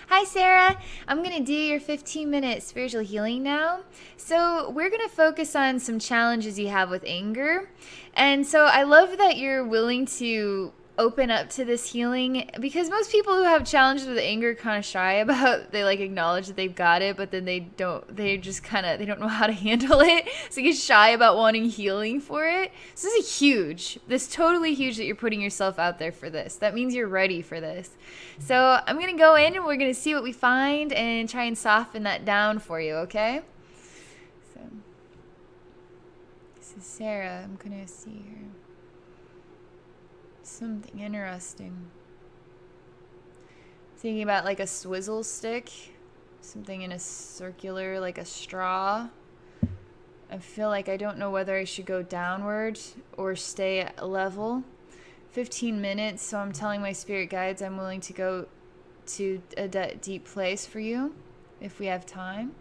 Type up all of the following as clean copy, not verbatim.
Hi, Sarah. I'm going to do your 15-minute spiritual healing now. So, we're going to focus on some challenges you have with anger. And so, I love that you're willing to open up to this healing because most people who have challenges with anger kind of shy about they like acknowledge that they've got it, but then they don't know how to handle it, so you get shy about wanting healing for it. So this totally huge that you're putting yourself out there for this. That means you're ready for this. So I'm gonna go in and we're gonna see what we find and try and soften that down for you, okay? So this is Sarah. I'm gonna see her. Something interesting. Thinking about like a swizzle stick, something in a circular, like a straw. I feel like I don't know whether I should go downward or stay level. 15 minutes, so I'm telling my spirit guides I'm willing to go to a deep place for you if we have time.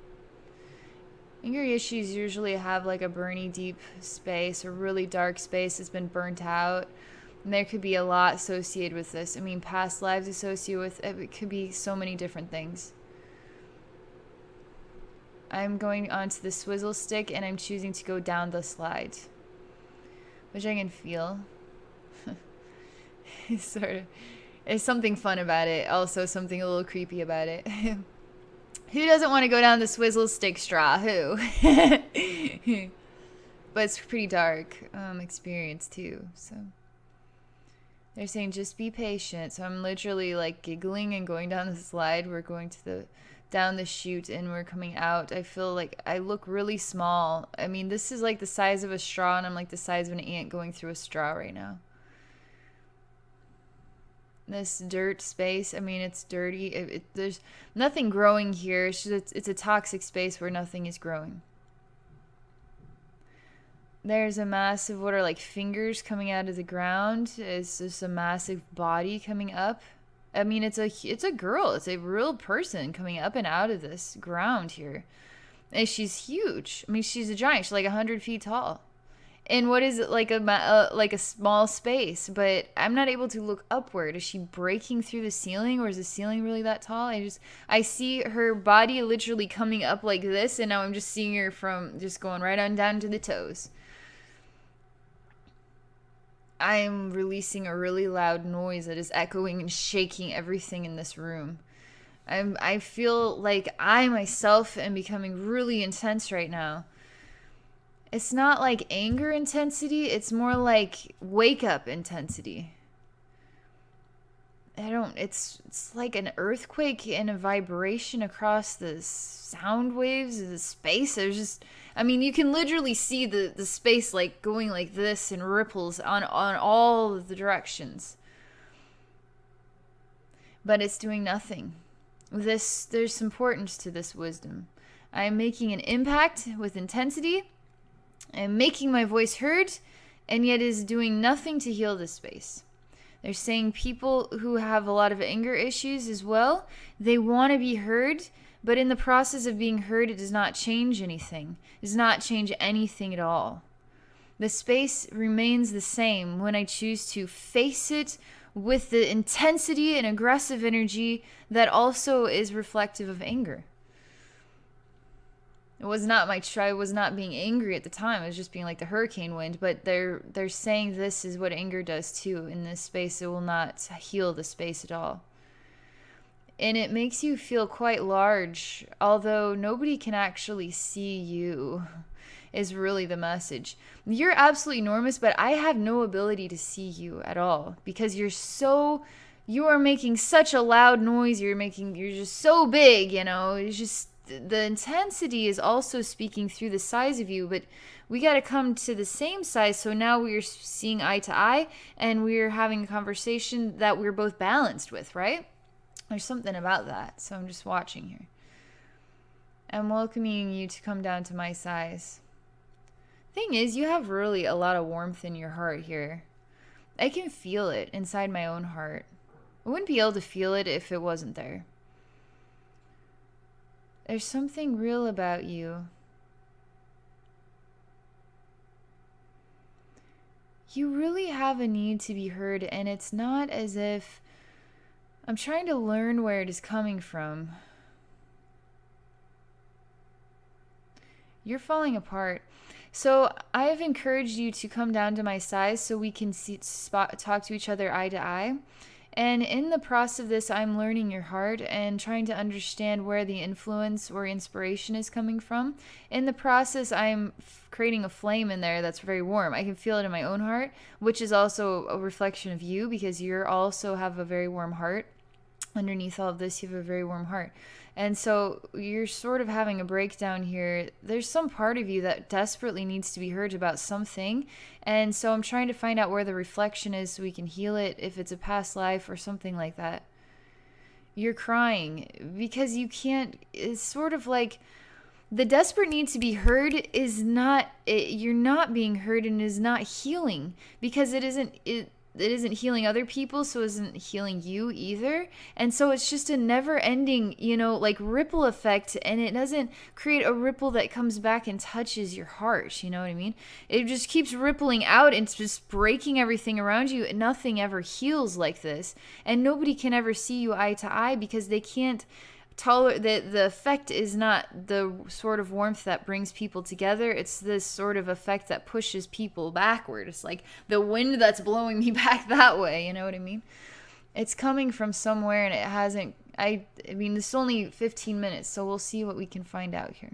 Anger issues usually have like a burny deep space, a really dark space that's been burnt out. And there could be a lot associated with this. I mean, past lives associated with it. It could be so many different things. I'm going onto the swizzle stick and I'm choosing to go down the slide, which I can feel. Sort of. There's something fun about it. Also, something a little creepy about it. Who doesn't want to go down the swizzle stick straw? Who? But it's pretty dark experience too. So they're saying just be patient. So I'm literally like giggling and going down the slide. We're going to the down the chute and we're coming out. I feel like I look really small. I mean, this is like the size of a straw, and I'm like the size of an ant going through a straw right now. This dirt space, I mean, it's dirty. There's nothing growing here. It's a toxic space where nothing is growing. There's a massive, what are like fingers coming out of the ground. It's just a massive body coming up. I mean, it's a girl. It's a real person coming up and out of this ground here. And she's huge. I mean, she's a giant. She's like 100 feet tall. In what is it like a small space, but I'm not able to look upward. Is she breaking through the ceiling, or is the ceiling really that tall? I see her body literally coming up like this, and now I'm just seeing her from just going right on down to the toes. I'm releasing a really loud noise that is echoing and shaking everything in this room. I feel like I myself am becoming really intense right now. It's not like anger intensity, it's more like wake up intensity. It's like an earthquake and a vibration across the sound waves of the space. There's just, I mean, you can literally see the space like going like this in ripples on all of the directions. But it's doing nothing. There's importance to this wisdom. I'm making an impact with intensity. I'm making my voice heard, and yet is doing nothing to heal this space. They're saying people who have a lot of anger issues as well, they want to be heard, but in the process of being heard, it does not change anything. It does not change anything at all. The space remains the same when I choose to face it with the intensity and aggressive energy that also is reflective of anger. It was not I was not being angry at the time. It was just being like the hurricane wind. But they're saying this is what anger does too. In this space, it will not heal the space at all. And it makes you feel quite large, although nobody can actually see you, is really the message. You're absolutely enormous, but I have no ability to see you at all because you are making such a loud noise. You're just so big, It's just the intensity is also speaking through the size of you, but we got to come to the same size. So now we're seeing eye to eye and we're having a conversation that we're both balanced with, right? There's something about that. So I'm just watching here. I'm welcoming you to come down to my size. Thing is, you have really a lot of warmth in your heart here. I can feel it inside my own heart. I wouldn't be able to feel it if it wasn't there. There's something real about you. You really have a need to be heard, and it's not as if I'm trying to learn where it is coming from. You're falling apart. So I have encouraged you to come down to my size so we can talk to each other eye to eye. And in the process of this, I'm learning your heart and trying to understand where the influence or inspiration is coming from. In the process, I'm creating a flame in there that's very warm. I can feel it in my own heart, which is also a reflection of you because you also have a very warm heart. Underneath all of this, you have a very warm heart. And so you're sort of having a breakdown here. There's some part of you that desperately needs to be heard about something. And so I'm trying to find out where the reflection is so we can heal it, if it's a past life or something like that. You're crying because you can't, it's sort of like the desperate need to be heard is not, you're not being heard and is not healing because it isn't healing other people, so it isn't healing you either. And so it's just a never ending, like ripple effect, and it doesn't create a ripple that comes back and touches your heart. You know what I mean? It just keeps rippling out and it's just breaking everything around you. Nothing ever heals like this. And nobody can ever see you eye to eye because they can't tolerate the effect is not the sort of warmth that brings people together. It's this sort of effect that pushes people backward. It's like the wind that's blowing me back that way. You know what I mean? It's coming from somewhere and it hasn't. I mean, this is only 15 minutes, so we'll see what we can find out here.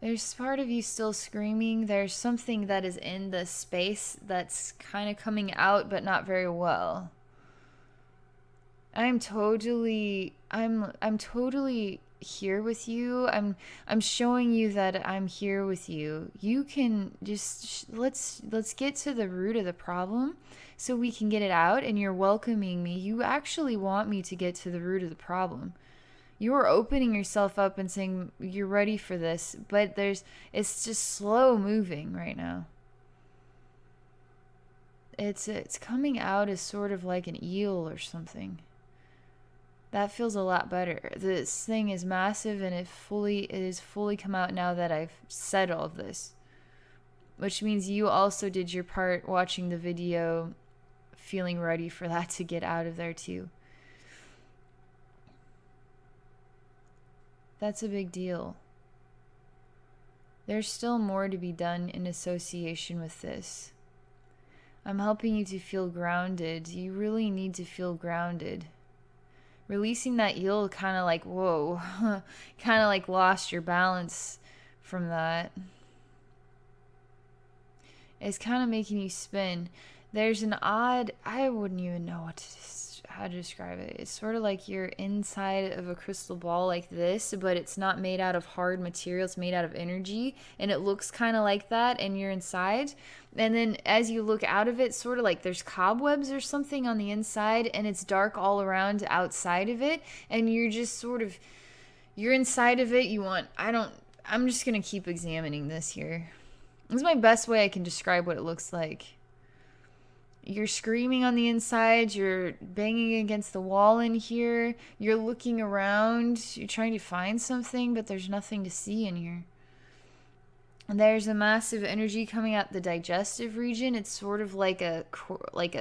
There's part of you still screaming. There's something that is in the space that's kind of coming out, but not very well. I'm totally here with you. I'm showing you that I'm here with you. You can just let's get to the root of the problem so we can get it out, and you're welcoming me. You actually want me to get to the root of the problem. You're opening yourself up and saying you're ready for this, but it's just slow moving right now. It's coming out as sort of like an eel or something. That feels a lot better. This thing is massive and it is fully come out now that I've said all of this. Which means you also did your part watching the video, feeling ready for that to get out of there too. That's a big deal. There's still more to be done in association with this. I'm helping you to feel grounded. You really need to feel grounded. Releasing that eel kind of like, whoa, kind of like lost your balance from that. It's kind of making you spin. There's an odd, I wouldn't even know how to describe it. It's sort of like you're inside of a crystal ball like this, but it's not made out of hard material. It's made out of energy, and it looks kind of like that, and you're inside. And then as you look out of it, sort of like there's cobwebs or something on the inside, and it's dark all around outside of it, and you're just sort of, you're inside of it. I'm just going to keep examining this here. This is my best way I can describe what it looks like. You're screaming on the inside, you're banging against the wall in here, you're looking around, you're trying to find something, but there's nothing to see in here. And there's a massive energy coming out the digestive region. It's sort of like a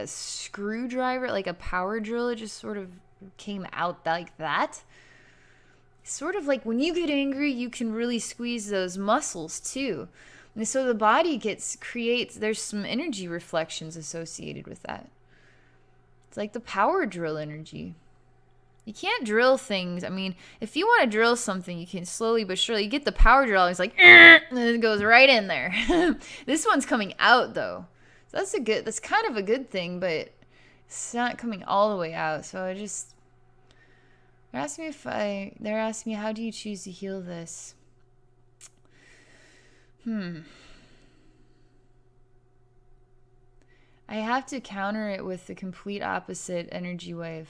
screwdriver, like a power drill. It just sort of came out like that. Sort of like when you get angry, you can really squeeze those muscles too. And so the body there's some energy reflections associated with that. It's like the power drill energy. You can't drill things. I mean, if you want to drill something, you can slowly but surely. You get the power drill, and it's like, and it goes right in there. This one's coming out, though. So that's kind of a good thing, but it's not coming all the way out. So they're asking me, how do you choose to heal this? I have to counter it with the complete opposite energy wave.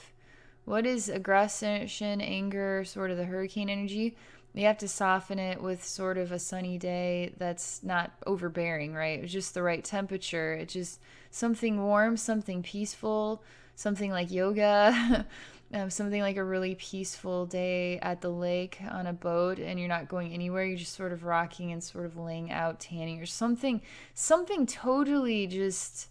What is aggression, anger, sort of the hurricane energy? You have to soften it with sort of a sunny day that's not overbearing, right? It's just the right temperature. It's just something warm, something peaceful, something like yoga. Something like a really peaceful day at the lake on a boat, and you're not going anywhere. You're just sort of rocking and sort of laying out, tanning, or something totally just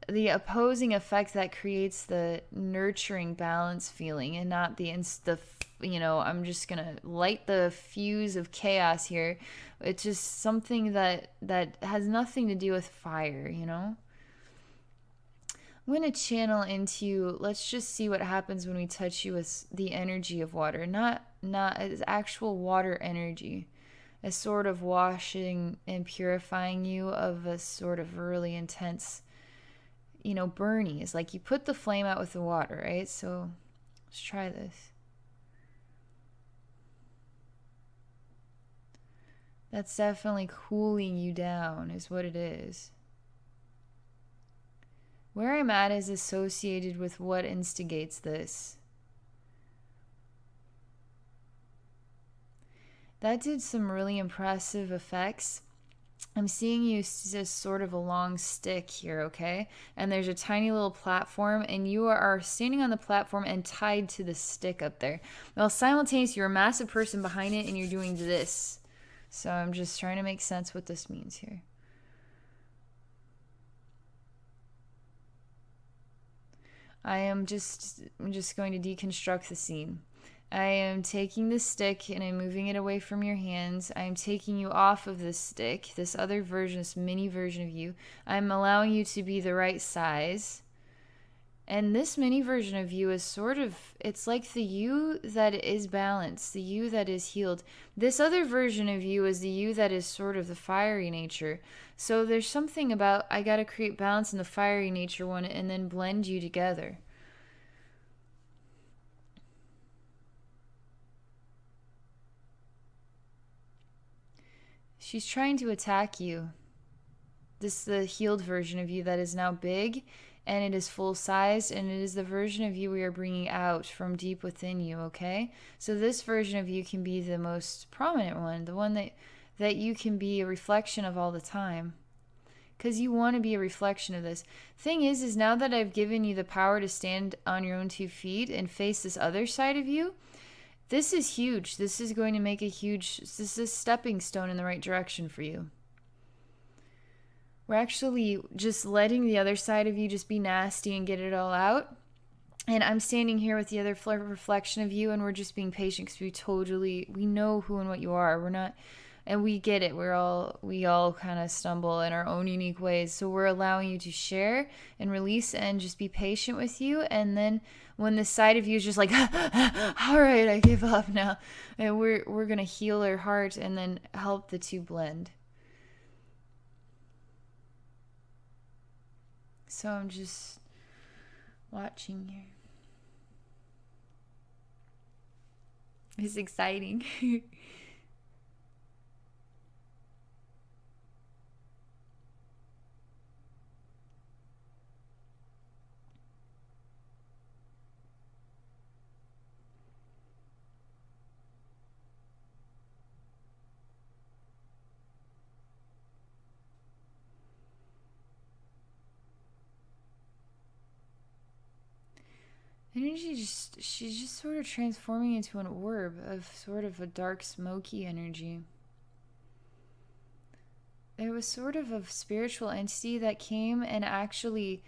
the opposing effect that creates the nurturing balance feeling, and not I'm just gonna light the fuse of chaos here. It's just something that has nothing to do with fire. I'm going to channel into you. Let's just see what happens when we touch you with the energy of water, not as actual water energy, as sort of washing and purifying you of a sort of really intense, burnies. Like you put the flame out with the water, right? So let's try this. That's definitely cooling you down, is what it is. Where I'm at is associated with what instigates this. That did some really impressive effects. I'm seeing you just sort of a long stick here, okay? And there's a tiny little platform, and you are standing on the platform and tied to the stick up there. Well, simultaneously, you're a massive person behind it, and you're doing this. So I'm just trying to make sense what this means here. I'm just going to deconstruct the scene. I am taking the stick and I'm moving it away from your hands. I am taking you off of this stick, this other version, this mini version of you. I'm allowing you to be the right size. And this mini version of you is sort of, it's like the you that is balanced, the you that is healed. This other version of you is the you that is sort of the fiery nature. So there's something about, I got to create balance in the fiery nature one and then blend you together. She's trying to attack you. This is the healed version of you that is now big, and it is full sized, and it is the version of you we are bringing out from deep within you, okay? So this version of you can be the most prominent one, the one that you can be a reflection of all the time. Because you want to be a reflection of this. Thing is now that I've given you the power to stand on your own 2 feet and face this other side of you, this is huge. This is going to make this is a stepping stone in the right direction for you. We're actually just letting the other side of you just be nasty and get it all out. And I'm standing here with the other reflection of you, and we're just being patient because we know who and what you are. We're not, and we get it. We all kind of stumble in our own unique ways. So we're allowing you to share and release and just be patient with you. And then when the side of you is just like, all right, I give up now. And we're going to heal her heart and then help the two blend. So I'm just watching here. It's exciting. She's just sort of transforming into an orb of sort of a dark, smoky energy. There was sort of a spiritual entity that came and actually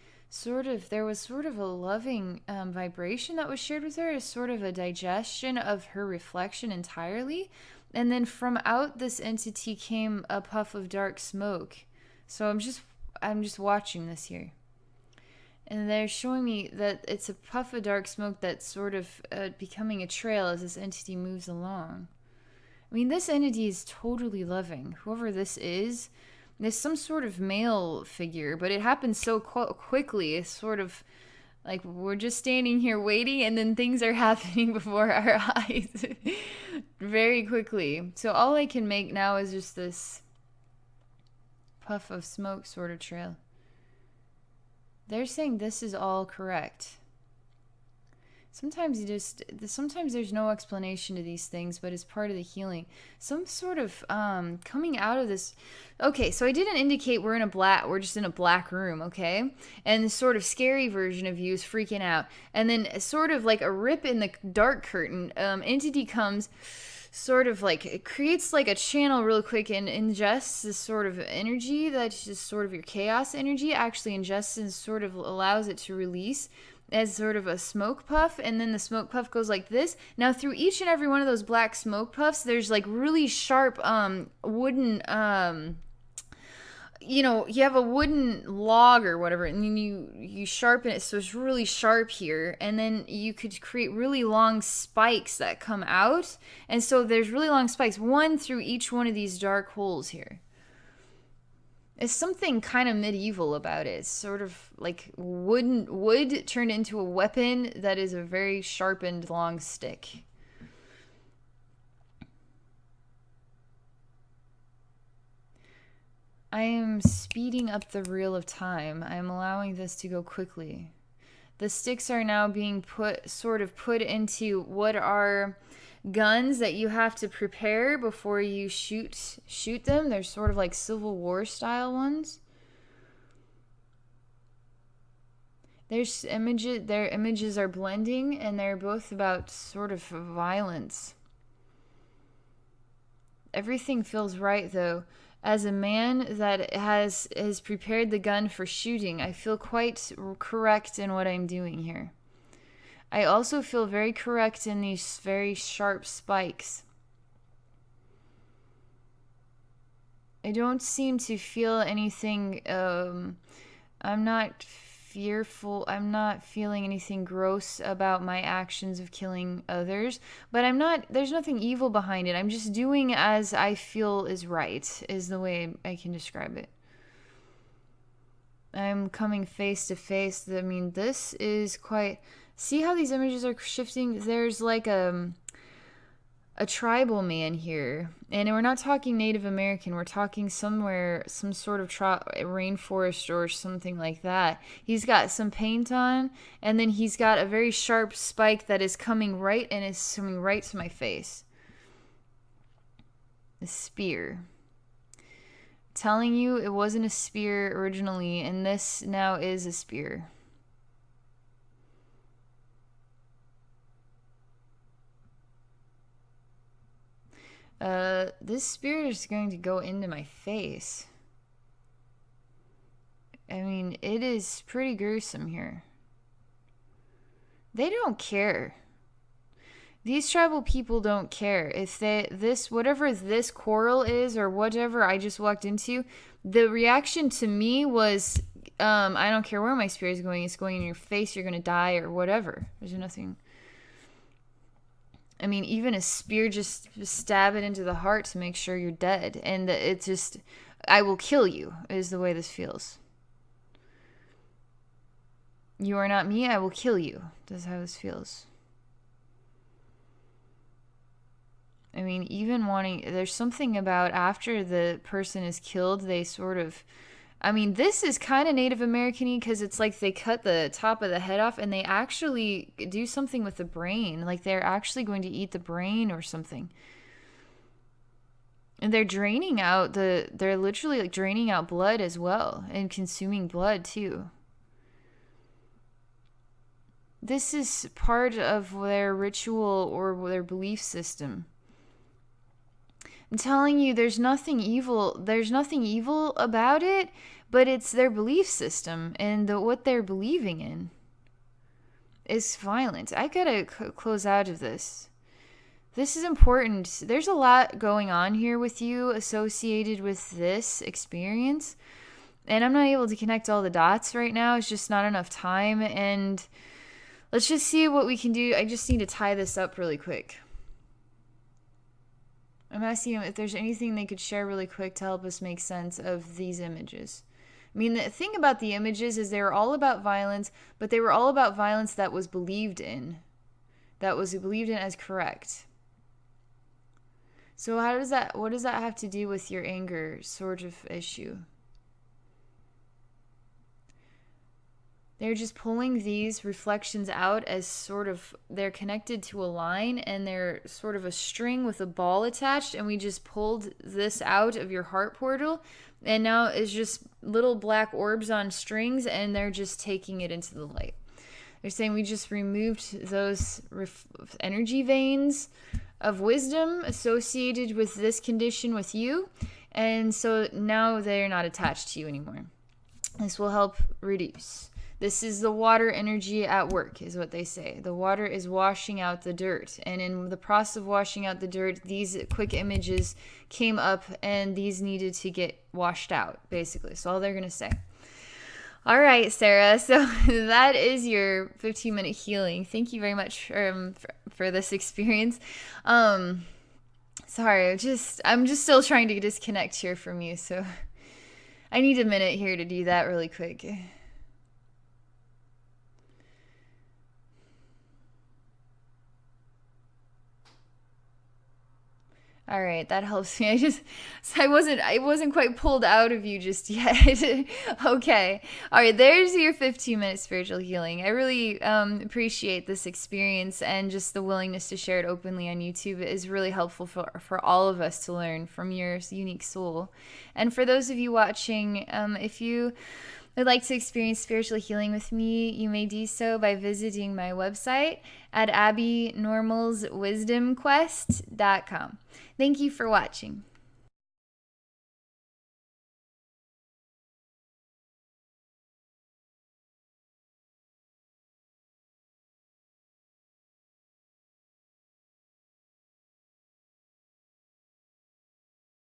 there was sort of a loving vibration that was shared with her as sort of a digestion of her reflection entirely. And then from out this entity came a puff of dark smoke. So I'm just watching this here. And they're showing me that it's a puff of dark smoke that's sort of becoming a trail as this entity moves along. I mean, this entity is totally loving. Whoever this is some sort of male figure, but it happens so quickly. It's sort of like we're just standing here waiting, and then things are happening before our eyes very quickly. So all I can make now is just this puff of smoke sort of trail. They're saying this is all correct. Sometimes there's no explanation to these things, but it's part of the healing. Some sort of coming out of this. Okay, so I didn't indicate we're just in a black room, okay? And the sort of scary version of you is freaking out. And then sort of like a rip in the dark curtain, entity comes, sort of like it creates like a channel real quick and ingests this sort of energy that's just sort of your chaos energy, actually ingests and sort of allows it to release as sort of a smoke puff, and then the smoke puff goes like this. Now through each and every one of those black smoke puffs there's like really sharp wooden you have a wooden log or whatever, and then you sharpen it so it's really sharp here, and then you could create really long spikes that come out, and so there's really long spikes, one through each one of these dark holes here. It's something kind of medieval about it. It's sort of like wood turned into a weapon that is a very sharpened long stick. I am speeding up the reel of time. I am allowing this to go quickly. The sticks are now being put into what are guns that you have to prepare before you shoot them. They're sort of like Civil War style ones. Their images are blending, and they're both about sort of violence. Everything feels right though. As a man that has prepared the gun for shooting, I feel quite correct in what I'm doing here. I also feel very correct in these very sharp spikes. I don't seem to feel anything, I'm not fearful, I'm not feeling anything gross about my actions of killing others, but there's nothing evil behind it. I'm just doing as I feel is right, is the way I can describe it. I'm coming face to face. I mean, this is quite... See how these images are shifting? There's like a tribal man here. And we're not talking Native American. We're talking some sort of rainforest or something like that. He's got some paint on, and then he's got a very sharp spike that is coming right to my face. A spear. Telling you it wasn't a spear originally, and this now is a spear. This spear is going to go into my face. I mean, it is pretty gruesome here. They don't care. These tribal people don't care. If whatever this coral is or whatever I just walked into, the reaction to me was, I don't care where my spear is going. It's going in your face. You're going to die or whatever. There's nothing... I mean, even a spear, just stab it into the heart to make sure you're dead. And it's just, I will kill you, is the way this feels. You are not me, I will kill you. That's how this feels. I mean, even there's something about after the person is killed, they sort of... I mean, this is kind of Native American-y because it's like they cut the top of the head off and they actually do something with the brain. Like they're actually going to eat the brain or something. And they're they're literally like draining out blood as well and consuming blood too. This is part of their ritual or their belief system. I'm telling you, there's nothing evil about it, but it's their belief system, and what they're believing in is violent. I gotta close out of this. This is important. There's a lot going on here with you associated with this experience, and I'm not able to connect all the dots right now. It's just not enough time, and let's just see what we can do. I just need to tie this up really quick. I'm asking them if there's anything they could share really quick to help us make sense of these images. I mean, the thing about the images is they were all about violence, but they were all about violence that was believed in. That was believed in as correct. So what does that have to do with your anger sort of issue? They're just pulling these reflections out as sort of, they're connected to a line and they're sort of a string with a ball attached. And we just pulled this out of your heart portal. And now it's just little black orbs on strings, and they're just taking it into the light. They're saying we just removed those energy veins of wisdom associated with this condition with you. And so now they're not attached to you anymore. This will help reduce. This is the water energy at work, is what they say. The water is washing out the dirt. And in the process of washing out the dirt, these quick images came up and these needed to get washed out, basically. So all they're going to say. All right, Sarah. So that is your 15-minute healing. Thank you very much for this experience. Sorry, I'm just still trying to disconnect here from you. So I need a minute here to do that really quick. All right, that helps me. I wasn't quite pulled out of you just yet. Okay. All right, there's your 15-minute spiritual healing. I really appreciate this experience, and just the willingness to share it openly on YouTube is really helpful for all of us to learn from your unique soul. And for those of you watching, if you would like to experience spiritual healing with me, you may do so by visiting my website at abbynormalswisdomquest.com. Thank you for watching.